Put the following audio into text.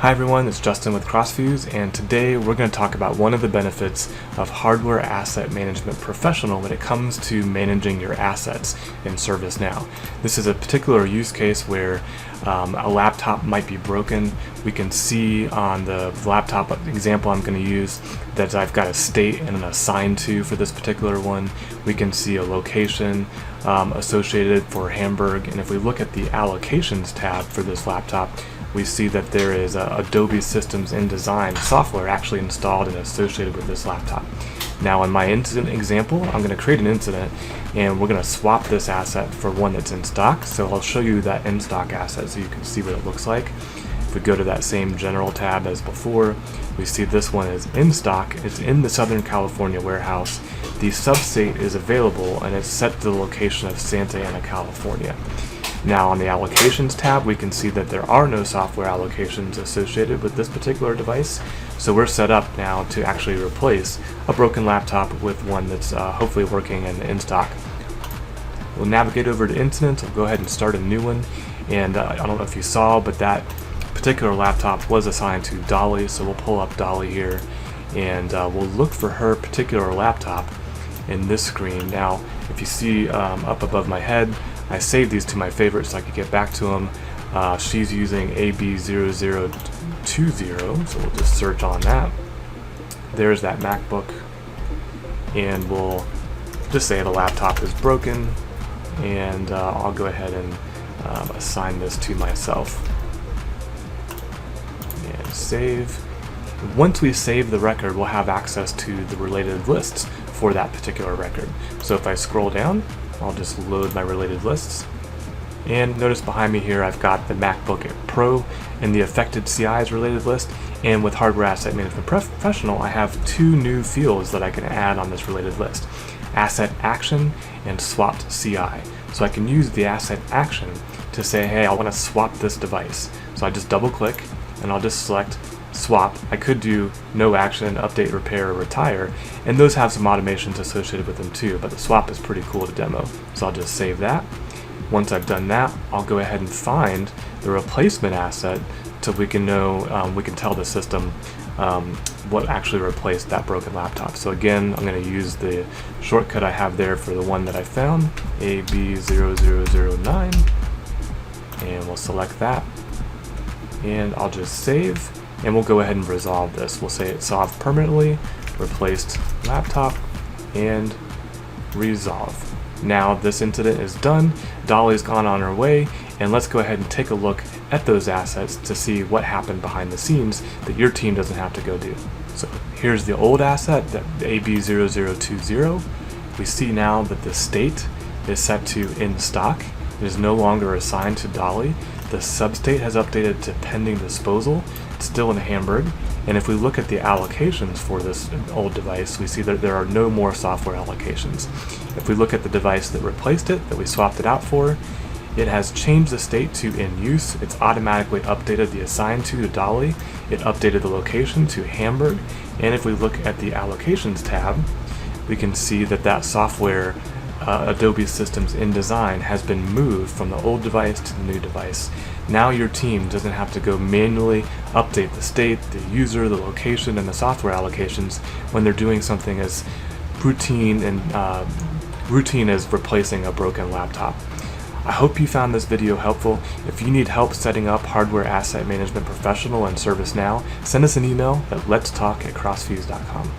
Hi everyone, it's Justin with CrossFuse, and today we're going to talk about one of the benefits of Hardware Asset Management Professional when it comes to managing your assets in ServiceNow. This is a particular use case where a laptop might be broken. We can see on the laptop example I'm going to use that I've got a state and an assigned to for this particular one. We can see a location associated for Hamburg, and if we look at the allocations tab for this laptop, we see that there is Adobe Systems InDesign software actually installed and associated with this laptop. Now in my incident example, I'm going to create an incident and we're going to swap this asset for one that's in stock. So I'll show you that in stock asset so you can see what it looks like. If we go to that same general tab as before, we see this one is in stock. It's in the Southern California warehouse. The substate is available and it's set to the location of Santa Ana, California. Now on the allocations tab, we can see that there are no software allocations associated with this particular device. So we're set up now to actually replace a broken laptop with one that's hopefully working and in stock. We'll navigate over to incidents. I'll go ahead and start a new one. And I don't know if you saw, but that particular laptop was assigned to Dolly. So we'll pull up Dolly here and we'll look for her particular laptop in this screen. Now, if you see up above my head, I saved these to my favorites so I could get back to them. She's using AB0020, so we'll just search on that. There's that MacBook, and we'll just say the laptop is broken, and I'll go ahead and assign this to myself. And save. Once we save the record, we'll have access to the related lists for that particular record. So if I scroll down, I'll just load my related lists. And notice behind me here I've got the MacBook Pro and the affected CI's related list. And with Hardware Asset Management Professional, I have two new fields that I can add on this related list: Asset Action and Swapped CI. So I can use the Asset Action to say, hey, I want to swap this device. So I just double click and I'll just select swap. I could do no action, update, repair, or retire, and those have some automations associated with them too, but the swap is pretty cool to demo. So I'll just save that. Once I've done that, I'll go ahead and find the replacement asset so we can know, we can tell the system what actually replaced that broken laptop. So again, I'm going to use the shortcut I have there for the one that I found, AB0009, and we'll select that, and I'll just save. And we'll go ahead and resolve this. We'll say it's solved permanently, replaced laptop, and resolve. Now this incident is done, Dolly's gone on her way, and let's go ahead and take a look at those assets to see what happened behind the scenes that your team doesn't have to go do. So here's the old asset, the AB0020. We see now that the state is set to in stock. It is no longer assigned to Dolly. The substate has updated to pending disposal. It's still in Hamburg. And if we look at the allocations for this old device, we see that there are no more software allocations. If we look at the device that replaced it, that we swapped it out for, it has changed the state to in use. It's automatically updated the assigned to Dolly. It updated the location to Hamburg. And if we look at the allocations tab, we can see that that software Adobe Systems InDesign has been moved from the old device to the new device. Now your team doesn't have to go manually update the state, the user, the location, and the software allocations when they're doing something as routine as replacing a broken laptop. I hope you found this video helpful. If you need help setting up Hardware Asset Management Professional and ServiceNow, send us an email at letstalk@crossfuse.com.